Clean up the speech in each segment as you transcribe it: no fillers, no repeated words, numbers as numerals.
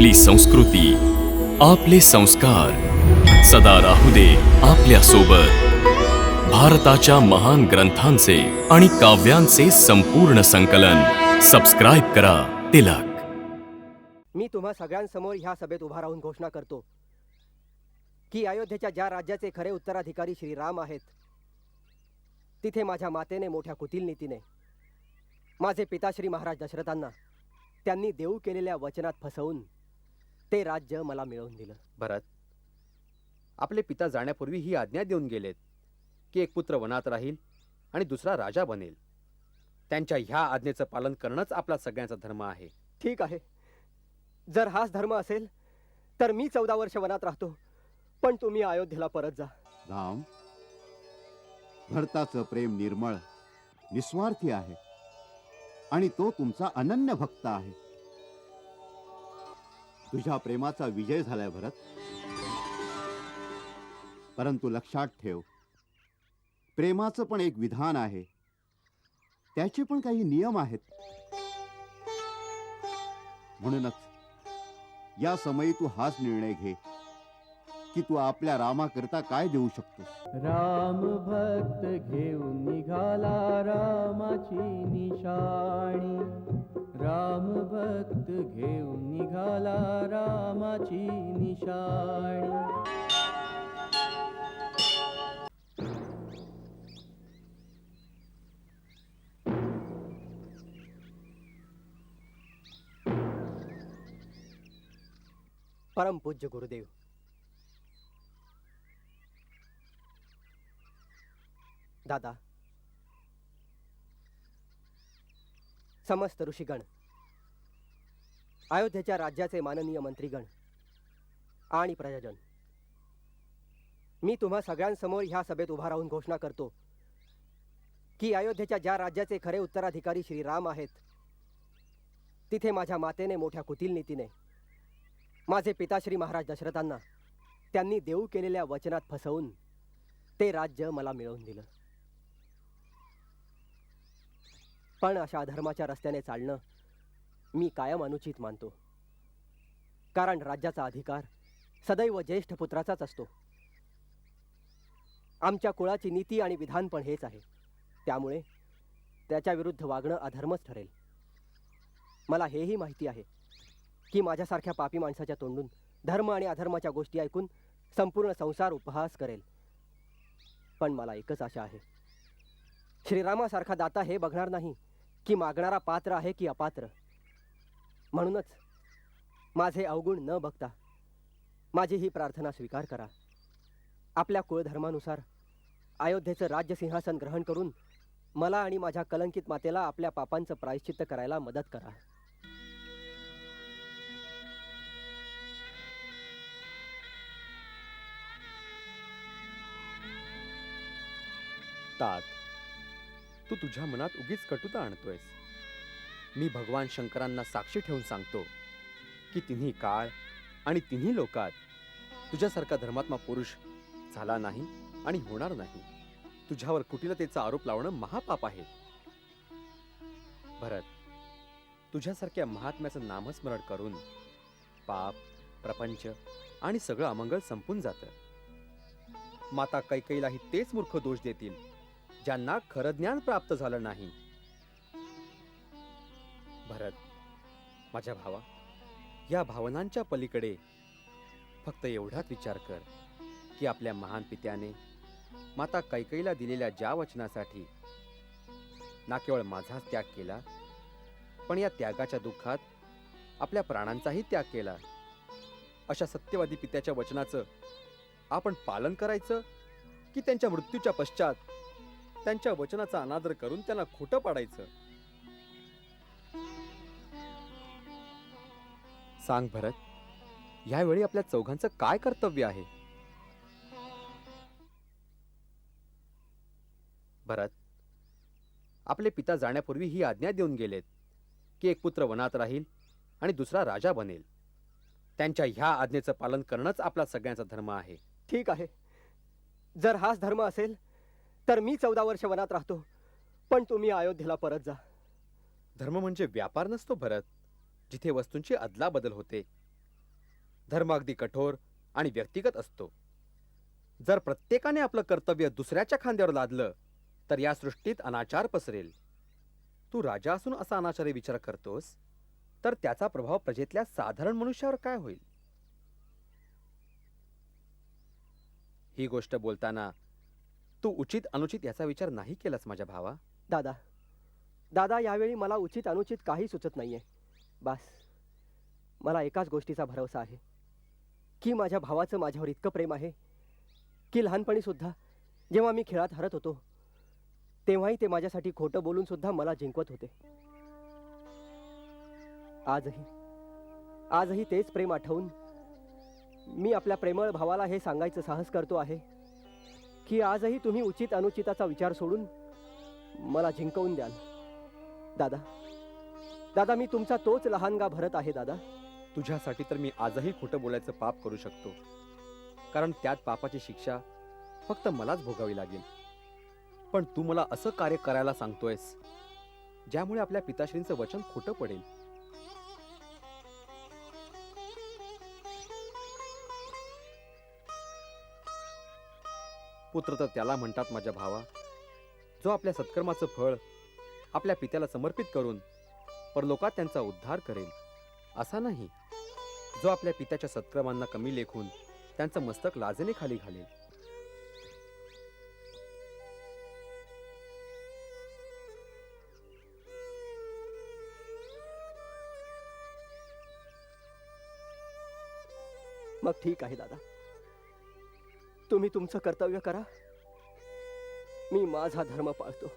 आपली संस्कृती, आपले संस्कार सदा राहू दे आपल्या सोबत. भारताच्या महान ग्रंथांचे आणि काव्यांचे संपूर्ण संकलन. सबस्क्राईब करा तिलक. मी तुम्हा सगळ्यांसमोर ह्या सभेत उभा राहून घोषणा करतो की अयोध्येच्या ज्या राज्याचे खरे उत्तराधिकारी श्रीराम आहेत, तिथे माझ्या मातेने मोठ्या कुटिलनीतीने माझे पिता श्री महाराज दशरथांना त्यांनी देऊ केलेल्या वचनात फसवून ते राज्य मला मिळवून दिलं. भरत, आपले पिता जाण्यापूर्वी ही आज्ञा देऊन गेलेत की एक पुत्र वनात राहील आणि दुसरा राजा बनेल. त्यांच्या ह्या आज्ञेचं पालन करणंच आपला सगळ्यांचा धर्म आहे. ठीक आहे, जर हाच धर्म असेल तर मी 14 वर्ष वनात राहतो, पण तुम्ही अयोध्येला परत जा. राम, भरताचं प्रेम निर्मळ निस्वार्थी आहे आणि तो तुमचा अनन्य भक्त आहे. तुझ्या प्रेमाचा विजय झालाय भरत, परंतु लक्षात ठेव, प्रेमाचं पण एक विधान आहे, त्याचे पण काही नियम आहेत. म्हणूनच या समयी तू हाच निर्णय घे की तू आपल्या रामाकरता काय देऊ शकतोस. राम भक्त घेऊन निघाला रामाची निशाणी. राम भक्त घेऊन निघाला रामाची निशाणी. परम पूज्य गुरुदेव, दादा, समस्त ऋषीगण, अयोध्येच्या राज्याचे माननीय मंत्रीगण आणि प्रजाजन, मी तुम्हा सगळ्यांसमोर ह्या सभेत उभा राहून घोषणा करतो की अयोध्येच्या ज्या राज्याचे खरे उत्तराधिकारी श्रीराम आहेत, तिथे माझ्या मातेने मोठ्या कुटिलनीतीने माझे पिता श्री महाराज दशरथांना त्यांनी देऊ केलेल्या वचनात फसवून ते राज्य मला मिळवून दिलं. पण अशा अधर्माच्या रस्त्याने चालणं मी कायम अनुचित मानतो, कारण राज्याचा अधिकार सदैव ज्येष्ठ पुत्राचाच असतो. आमच्या कुळाची नीती आणि विधान पण हेच आहे, त्यामुळे त्याच्या विरुद्ध वागणं अधर्मच ठरेल. मला हेही माहिती आहे की माझ्यासारख्या पापी माणसाच्या तोंडून धर्म आणि अधर्माच्या गोष्टी ऐकून संपूर्ण संसार उपहास करेल. पण मला एकच आशा आहे, श्रीरामासारखा दाता हे बघणार नाही की मागणारा पात्र आहे की अपात्र. म्हणूनच माझे अवगुण न बघता माझी ही प्रार्थना स्वीकार करा. आपल्या कुळधर्मानुसार अयोध्येचं राज्य सिंहासन ग्रहण करून मला आणि माझ्या कलंकित मातेला आपल्या पापांचं प्रायश्चित्त करायला मदत करा. तात, तू तुझ्या मनात उगीच कटुता आणतोयस. मी भगवान शंकरांना साक्षी ठेवून सांगतो की तिन्ही काळ आणि तिन्ही लोकात तुझ्यासारखा धर्मात्मा पुरुष झाला नाही आणि होणार नाही. तुझ्यावर कुटिलतेचा आरोप लावणं महापाप आहे. भरत, तुझ्यासारख्या महात्म्याचं नामस्मरण करून पाप, प्रपंच आणि सगळं अमंगल संपून जातं. माता कैकेयीलाही तेच मूर्ख दोष देतील ज्यांना खरं ज्ञान प्राप्त झालं नाही. भरत, माझ्या भावा, या भावनांच्या पलीकडे फक्त एवढाच विचार कर की आपल्या महान पित्याने माता कैकेयीला दिलेल्या ज्या वचनासाठी ना केवळ माझाच त्याग केला, पण या त्यागाच्या दुःखात आपल्या प्राणांचाही त्याग केला. अशा सत्यवादी पित्याच्या वचनाचं आपण पालन करायचं की त्यांच्या मृत्यूच्या पश्चात त्यांच्या वचनाचा अनादर करून त्यांना खोटं पाडायचं? सांग भरत, यावेळी आपल्या चौघांचं काय कर्तव्य आहे? भरत, आपले पिता जाण्यापूर्वी ही आज्ञा देऊन गेलेत की एक पुत्र वनात राहील आणि दुसरा राजा बनेल. त्यांच्या ह्या आज्ञेचं पालन करणंच आपला सगळ्यांचा धर्म आहे. ठीक आहे, जर हाच धर्म असेल तर मी 14 वर्ष वनात राहतो, पण तुम्ही अयोध्येला परत जा. धर्म म्हणजे व्यापार नसतो भरत, जिथे वस्तूंची अदलाबदल होते. धर्म अगदी कठोर आणि व्यक्तिगत असतो. जर प्रत्येकाने आपलं कर्तव्य दुसऱ्याच्या खांद्यावर लादलं तर या सृष्टीत अनाचार पसरेल. तू राजा असून असा अनाचारी विचार करतोस तर त्याचा प्रभाव प्रजेतल्या साधारण मनुष्यावर काय होईल? ही गोष्ट बोलताना तू उचित अनुचित याचा विचार नाही केलास माझ्या भावा. दादा दादा यावेळी मला उचित अनुचित काही सुचत नाहीये. बस मला एकाच गोष्टीचा भरवसा आहे की माझ्या भावाचं माझ्यावर इतकं प्रेम आहे की लहानपणी सुद्धा जेव्हा मी खेळात हरत होतो तेव्हाही ते माझ्यासाठी खोटं बोलून सुद्धा मला जिंकवत होते. आजही तेच प्रेम आठवून मी आपल्या प्रेमळ भावाला हे सांगायचं साहस करतो आहे की आजही तुम्ही उचित अनुचिताचा विचार सोडून मला जिंकवून द्याल. दादा दादा मी तुमचा तोच लहानगा भरत आहे दादा. तुझ्यासाठी तर मी आजही खोटं बोलायचं पाप करू शकतो, कारण त्यात पापाची शिक्षा फक्त मलाच भोगावी लागेल. पण तू मला असं कार्य करायला सांगतोयस ज्यामुळे आपल्या पिताश्रींचं वचन खोटं पडेल. पुत्र तर त्याला म्हणतात माझ्या भावा, जो आपल्या सत्कर्माचं फळ आपल्या पित्याला समर्पित करून परलोकात त्यांचा उद्धार करेल, असा नाही जो आपल्या पित्याच्या सत्कर्मांना कमी लेखून त्यांचं मस्तक लाजेने खाली घालेल. मग ठीक आहे दादा, तुम्ही तुमचं कर्तव्य करा, मी माझा धर्म पाळतो.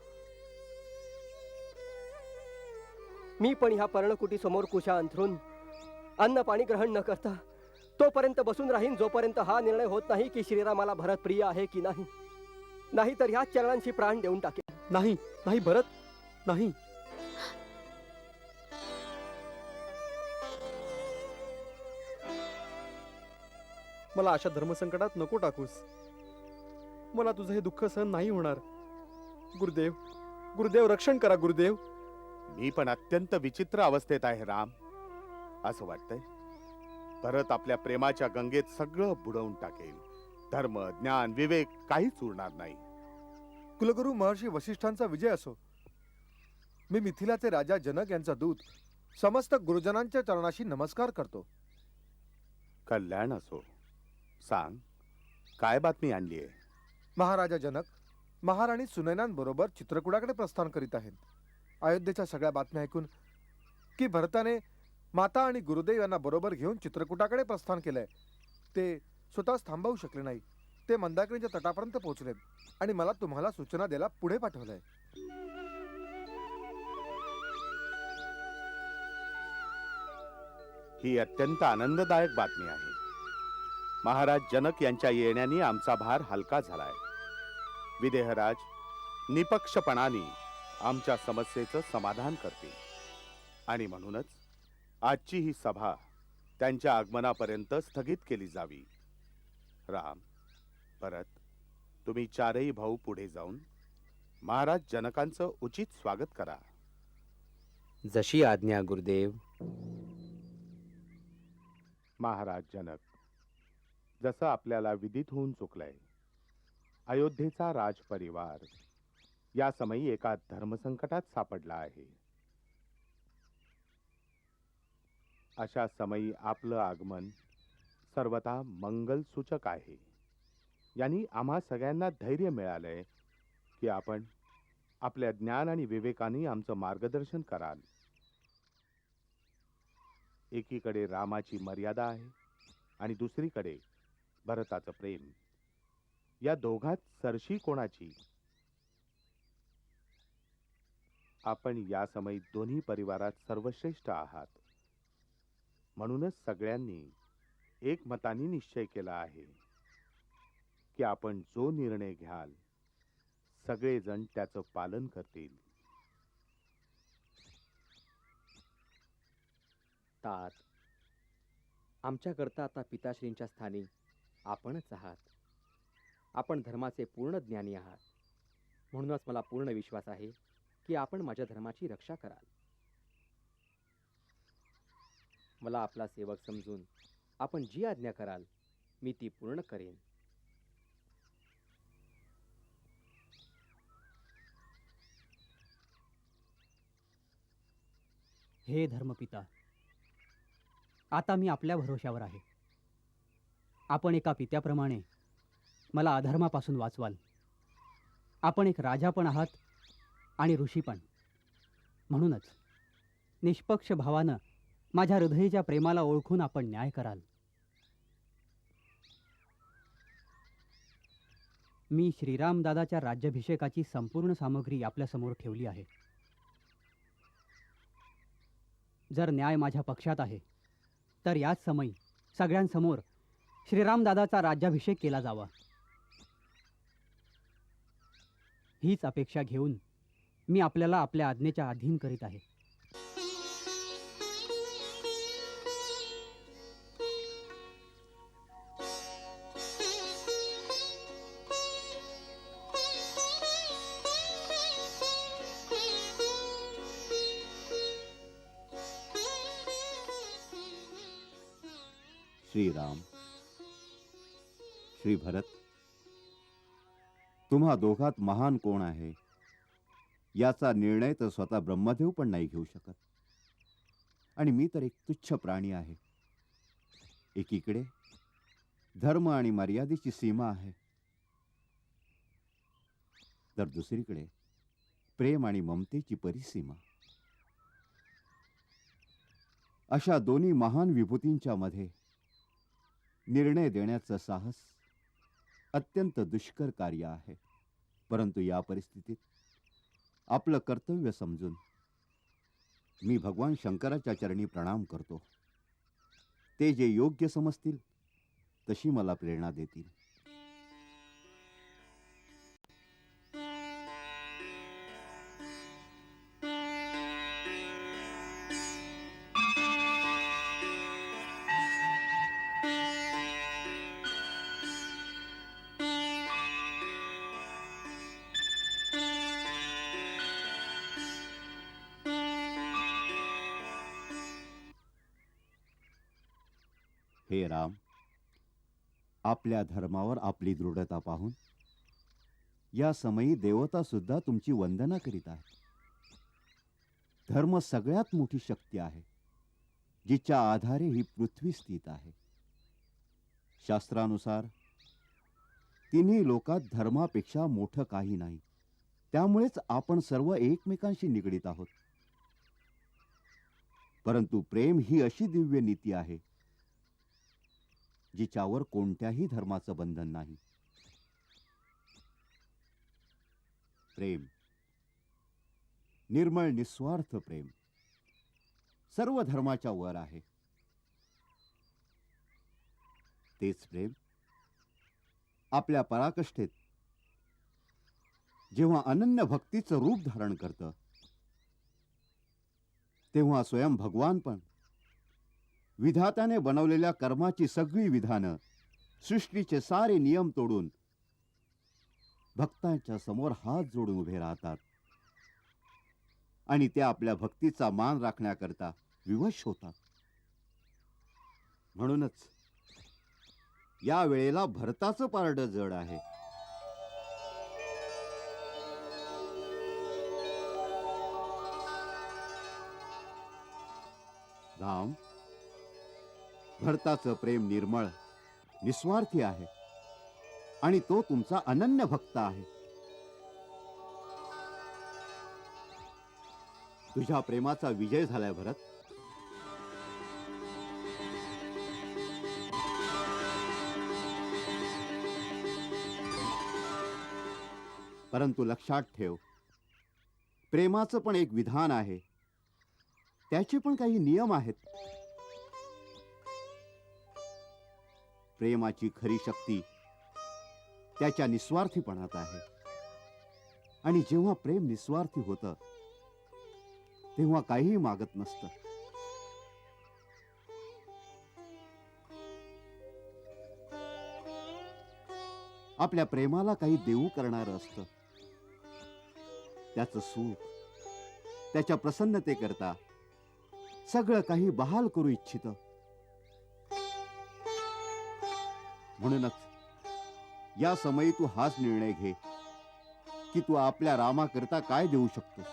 मी पण ह्या पर्णकुटी समोर कुशा अंथरून अन्न पाणी ग्रहण न करता तोपर्यंत बसून राहीन जोपर्यंत हा निर्णय होत नाही की श्रीरामाला भरत प्रिय आहे की नाही. नाही तर ह्याच चरणांशी प्राण देऊन टाकेल. नाही नाही भरत, नाही. मला अशा धर्मसंकटात नको टाकूस. मला तुझं हे दुःख सहन नाही होणार. गुरुदेव, गुरुदेव रक्षण करा गुरुदेव. मी पण अत्यंत विचित्र अवस्थेत आहे राम. असं वाटतंय भरत आपल्या प्रेमाच्या गंगेत सगळं बुडवून टाकेल. धर्म, ज्ञान, विवेक काहीच उरणार नाही. कुलगुरू महर्षी वशिष्ठांचा विजय असो. मी मिथिलाचे राजा जनक यांचा दूत समस्त गुरुजनांच्या चरणाशी नमस्कार करतो. कल्याण असो. सांग, काय बातमी आणली आहे? महाराजा जनक महाराणी सुनैनांबरोबर चित्रकूटाकडे प्रस्थान करीत आहेत. अयोध्येच्या सगळ्या बातम्या ऐकून की भरताने माता आणि गुरुदेव यांना बरोबर घेऊन चित्रकूटाकडे प्रस्थान केलंय. ते स्वतःच थांबवू शकले नाही. ते मंदाकिनीच्या तटापर्यंत पोहोचलेत आणि मला तुम्हाला सूचना द्यायला पुढे पाठवलंय. ही अत्यंत आनंददायक बातमी आहे. महाराज जनक यांच्या येण्याने आमचा भार हलका झालाय. विदेहराज निपक्षपणाने आमच्या समस्येचं समाधान करतील आणि म्हणूनच आजची ही सभा त्यांच्या आगमनापर्यंत स्थगित केली जावी. राम, भरत, तुम्ही चारही भाऊ पुढे जाऊन महाराज जनकांचं उचित स्वागत करा. जशी आज्ञा गुरुदेव. महाराज जनक, जसं आपल्याला विदित होऊन चुकलंय, अयोध्येचा राजपरिवार या समयी एका धर्मसंकटात सापडला आहे. अशा समयी आपलं आगमन सर्वथा मंगल सूचक आहे. यांनी आम्हा सगळ्यांना धैर्य मिळालंय की आपण आपल्या ज्ञान आणि विवेकाने आमचं मार्गदर्शन कराल. एकीकडे रामाची मर्यादा आहे आणि दुसरीकडे भरताचं प्रेम. या दोघात सरशी कोणाची? आपण या समयी दोन्ही परिवारात सर्वश्रेष्ठ आहात. म्हणूनच सगळ्यांनी एकमताने निश्चय केला आहे की आपण जो निर्णय घ्याल सगळेजण त्याचं पालन करतील. तात, आमच्याकरता आता पिताश्रींच्या स्थानी आपणच आहात. आपण धर्माचे पूर्ण ज्ञानी आहात. म्हणूनच मला पूर्ण विश्वास आहे की आपण माझ्या धर्माची रक्षा कराल. मला आपला सेवक समजून आपण जी आज्ञा कराल मी ती पूर्ण करेन. हे धर्मपिता, आता मी आपल्या भरोश्यावर आहे. आपण एका पित्याप्रमाणे मला अधर्मापासून वाचवाल. आपण एक राजा पण आहात आणि ऋषी पण. म्हणूनच निष्पक्ष भावानं माझ्या हृदयीच्या प्रेमाला ओळखून आपण न्याय कराल. मी श्रीरामदादाच्या राज्याभिषेकाची संपूर्ण सामग्री आपल्यासमोर ठेवली आहे. जर न्याय माझ्या पक्षात आहे तर याच समयी सगळ्यांसमोर श्रीरामदादाचा राज्याभिषेक केला जावा. हीच अपेक्षा घेऊन मी आपल्याला आपल्या आज्ञेच्या अधीन करीत आहे. श्रीराम, श्री भरत, तुम्हा दोघात महान कोण आहे याचा निर्णय तर स्वतः ब्रह्मदेव पण नाही घेऊ शकत. आणि मी तर एक तुच्छ प्राणी आहे. एकीकडे धर्म आणि मर्यादेची सीमा आहे, तर दुसरीकडे प्रेम आणि ममतेची परिसीमा. अशा दोन्ही महान विभूतींच्या मध्ये निर्णय देण्याचं साहस अत्यंत दुष्कर कार्य आहे. परंतु या परिस्थितीत आपलं कर्तव्य समजून मी भगवान शंकराच्या चरणी प्रणाम करतो. ते जे योग्य समजतील तशी मला प्रेरणा देतील. हे राम, आपल्या धर्मावर आपली दृढता पाहून या समयी देवता सुद्धा तुमची वंदना करीत आहेत. धर्म सगळ्यात मोठी शक्ती आहे, जिच्या आधारे ही पृथ्वी स्थित आहे. शास्त्रानुसार तिन्ही लोकात धर्मापेक्षा मोठं काही नाही. त्यामुळेच आपण सर्व एकमेकांशी निगडीत आहोत. परंतु प्रेम ही अशी दिव्य नीती आहे जिच्यावर कोणत्याही धर्माचं बंधन नाही. प्रेम, निर्मळ निस्वार्थ प्रेम सर्व धर्माच्या वर आहे. तेच प्रेम आपल्या पराकाष्ठेत जेव्हा अनन्य भक्तीचं रूप धारण करतं, तेव्हा स्वयं भगवान पण विधात्याने बनवलेल्या कर्माची सगळी विधानं, सृष्टीचे सारे नियम तोडून भक्तांच्या समोर हात जोडून उभे राहतात आणि ते आपल्या भक्तीचा मान राखण्याकरता विवश होतात. म्हणूनच या वेळेला भरताचं पारडं जड आहे. राम, भरताचं प्रेम निर्मळ निस्वार्थी आहे आणि तो तुमचा अनन्य भक्त आहे. तुझ्या प्रेमाचा विजय झालाय भरत. परंतु लक्षात ठेव, प्रेमाचं पण एक विधान आहे, त्याचे पण काही नियम आहेत. प्रेमाची खरी शक्ती त्याच्या निस्वार्थीपणात आहे. आणि जेव्हा प्रेम निस्वार्थी होतं तेव्हा काहीही मागत नसतं. आपल्या प्रेमाला काही देऊ करणारं असतं. त्याचं सुख, त्याच्या प्रसन्नतेकरता सगळं काही बहाल करू इच्छितं. म्हणूनच या समयी तू हाच निर्णय घे की तू आपल्या रामाकरता काय देऊ शकतोस.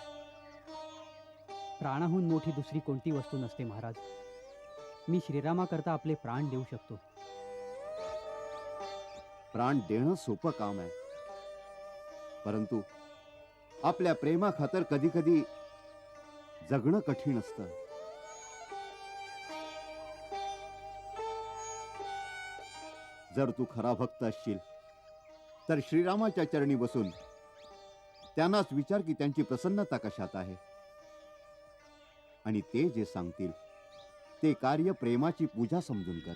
प्राणाहून मोठी दुसरी कोणती वस्तू नसते महाराज. मी श्रीरामाकरता आपले प्राण देऊ शकतो. प्राण देणं सोपं काम आहे, परंतु आपल्या प्रेमाखातर कधी कधी जगणं कठीण असतं. जर तू खरा भक्त असशील तर श्रीरामाच्या चरणी बसून त्यांनाच विचार की त्यांची प्रसन्नता कशात आहे, आणि ते जे सांगतील ते कार्य प्रेमाची पूजा समजून कर.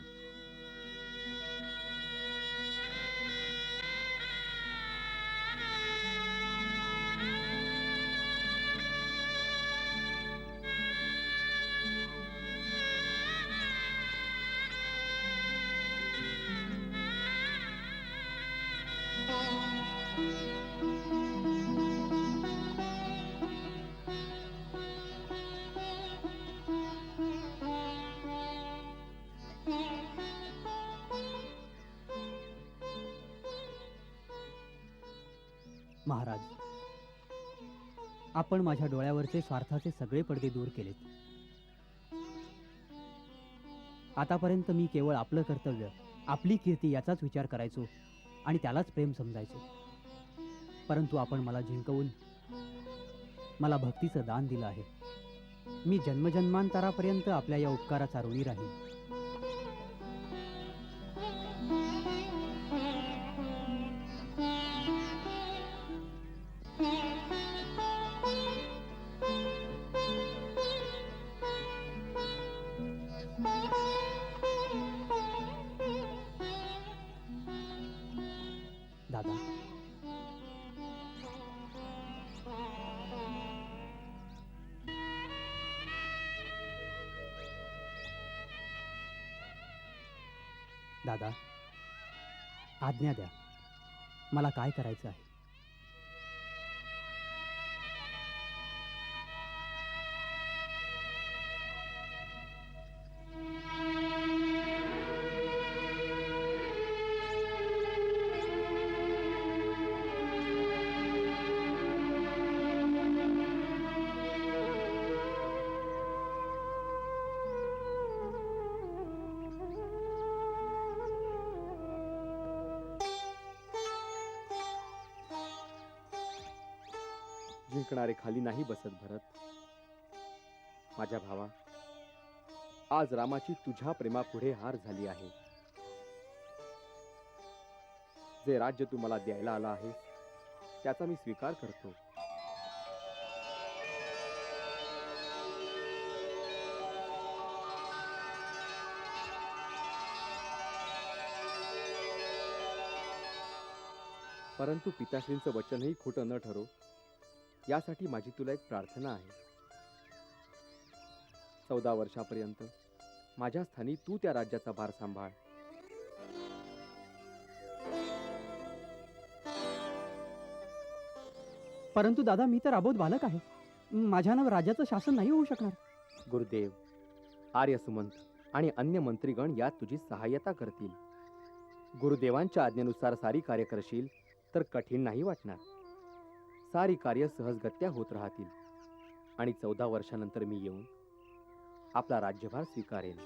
महाराज, आपण माझ्या डोळ्यावरचे स्वार्थाचे सगळे पडदे दूर केलेत. आतापर्यंत मी केवळ आपलं कर्तव्य, आपली कीर्ती याचाच विचार करायचो आणि त्यालाच प्रेम समजायचो. परंतु आपण मला जिंकवून मला भक्तीचं दान दिलं आहे. मी जन्मजन्मांतरापर्यंत आपल्या या उपकाराचा ऋणी राहील. दादा, दादा, आज्ञा द्या. मला काय करायचं आहे. जिंकणारे खाली नाही बसत भरत. माझ्या भावा, आज रामाची तुझ्या प्रेमापुढे हार झाली आहे. जे राज्य तू मला द्यायला आला आहे त्याचा मी स्वीकार करतो. परंतु पिताश्रींचं वचनही खोटं न ठरो यासाठी माझी तुला एक प्रार्थना आहे. 14 वर्षापर्यंत माझ्या स्थानी तू त्या राज्याचा भार सांभाळ. परंतु दादा, मी तर अबोध बालक आहे. माझ्यानं राज्याचं शासन नाही होऊ शकणार. गुरुदेव, आर्यसुमंत आणि अन्य मंत्रीगण यात तुझी सहाय्यता करतील. गुरुदेवांच्या आज्ञेनुसार सारी कार्य करशील तर कठीण नाही वाटणार. सारी कार्य सहजगत्या होत राहतील आणि 14 वर्षानंतर मी येऊन आपला राज्यभार स्वीकारेन.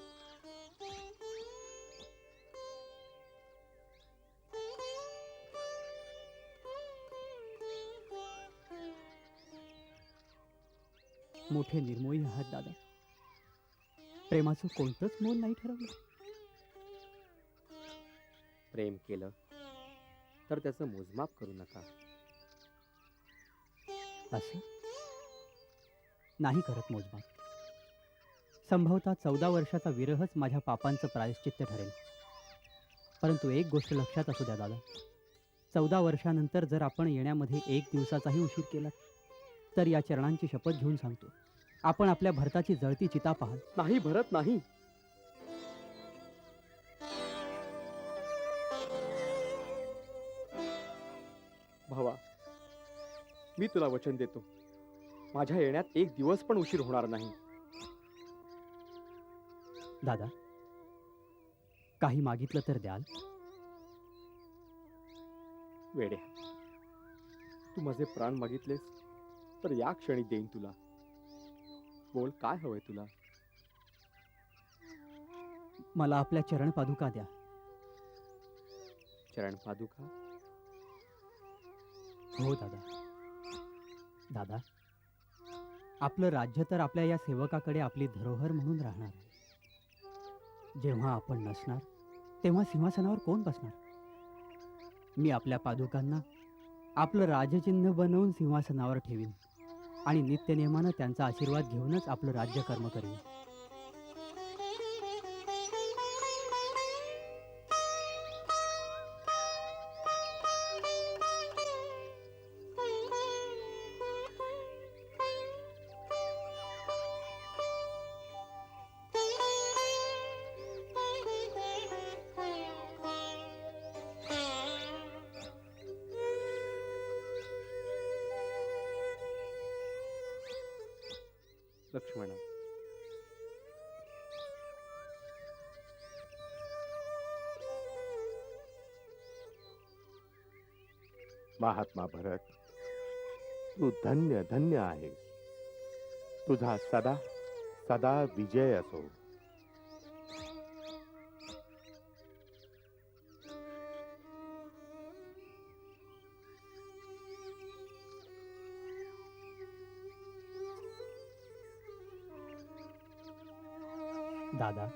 मोठे निर्मोही आहात दादा. प्रेमाचं कोणतंच मोल नाही ठरवलं. प्रेम केलं तर त्याचं मोजमाप करू नका. असं नाही करत मोजमाप. संभवतः 14 वर्षाचा विरहच माझ्या पापांचं प्रायश्चित्त ठरेल. परंतु एक गोष्ट लक्षात असू द्या दादा, 14 वर्षानंतर जर आपण येण्यामध्ये 1 दिवसाचाही उशीर केला तर या चरणांची शपथ घेऊन सांगतो, आपण आपल्या भरताची जळती चिता पाहाल. नाही भरत, नाही. भावा, मी तुला वचन देतो, माझ्या येण्यात 1 दिवस पण उशीर होणार नाही. दादा, काही मागितलं तर द्याल. वेड्या, तू माझे प्राण मागितलेस तर या क्षणी देईन तुला. बोल, काय हवंय तुला? मला आपल्या चरण पादुका द्या. चरण पादुका? हो दादा. दादा, आपलं राज्य तर आपल्या या सेवकाकडे आपली धरोहर म्हणून राहणार आहे. जेव्हा आपण नसणार तेव्हा सिंहासनावर कोण बसणार? मी आपल्या पादुकांना आपलं राजचिन्ह बनवून सिंहासनावर ठेवीन आणि नित्यनेमानं त्यांचा आशीर्वाद घेऊनच आपलं राज्यकर्म करीन. लक्ष्मणा, महात्मा भरत, तू धन्य धन्य आहेस. तुझा सदा सदा विजय असो. दादा,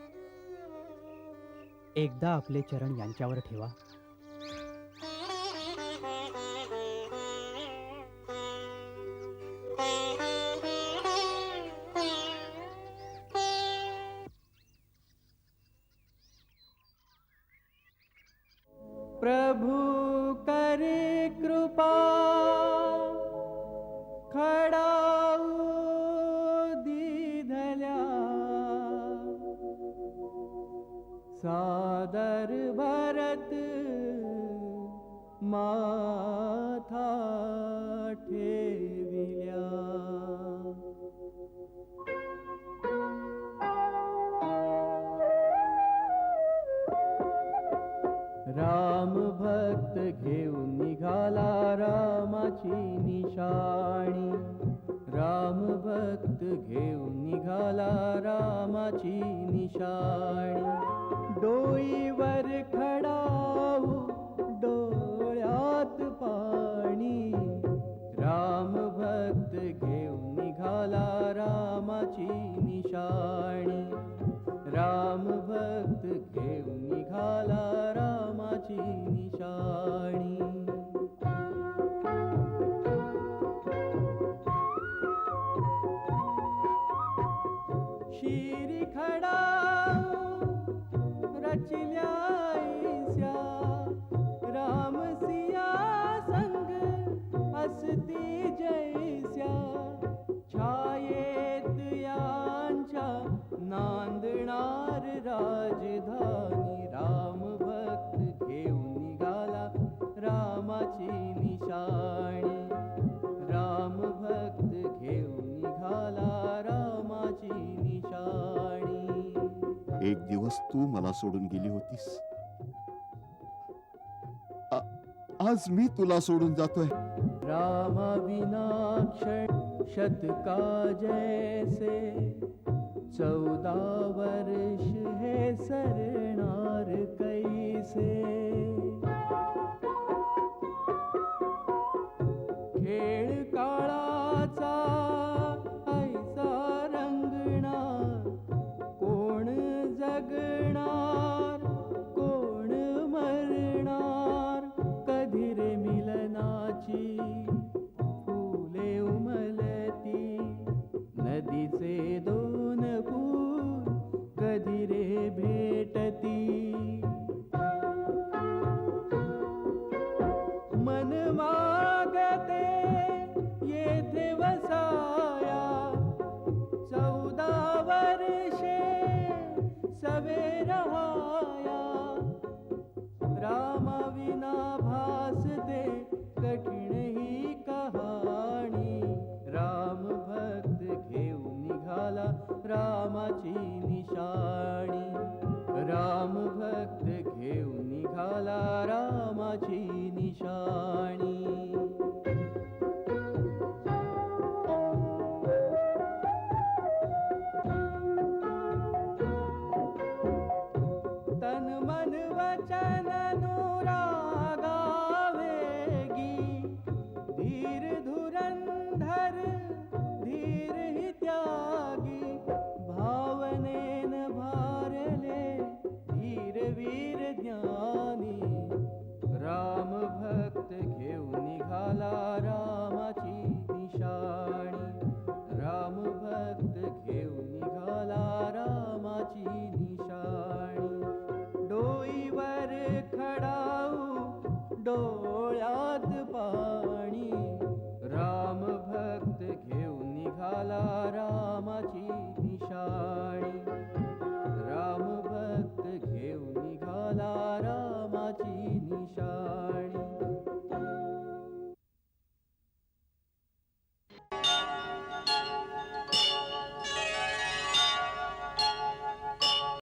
एकदा आपले चरण यांच्यावर ठेवा. प्रभु करे कृपा खडाऊ दिधल्या सादर भरत माथा ठेविल्या. राम भक्त घेऊन निघाला रामाची निशाणी. राम भक्त घेऊन निघाला रामाची निशाणी. डोईवर खडाऊ डोळ्यात पाणी. राम भक्त घेऊन निघाला रामाची निशाणी. राम भक्त घेऊन निघाला रामाची निशाणी. शिरी खडाऊ रचिल्याईस्या राम सिया संग असती जैस्या. छायेत यांच्या नांदणार राजधानी. राम भक्त घेऊन निघाला रामाची निशाणी. राम भक्त घेऊन निघाला रामाची निशाणी. एक दिवस तू मला सोडून गेली होतीस. आज मी तुला सोडून जातोय. रामा विना क्षण शतका जैसे. 14 वर्ष हे सरणार कैसे. खेळ काळाचा ऐसा रंगणार. कोण जगणार कोण मरणार. कधी रे मिलनाची फुले उमलती. नदीचे दोन पूर कधी रे भेटती. मन मागते येथे वसाया. 14 वर्षे सवे रहाया. रामा विना भासते कठीण ही कहाणी. राम भक्त घेऊन निघाला रामाची निशाणी. राम भक्त घेऊन निघाला रामाची निशाणी. निशाणी. तन मन वचन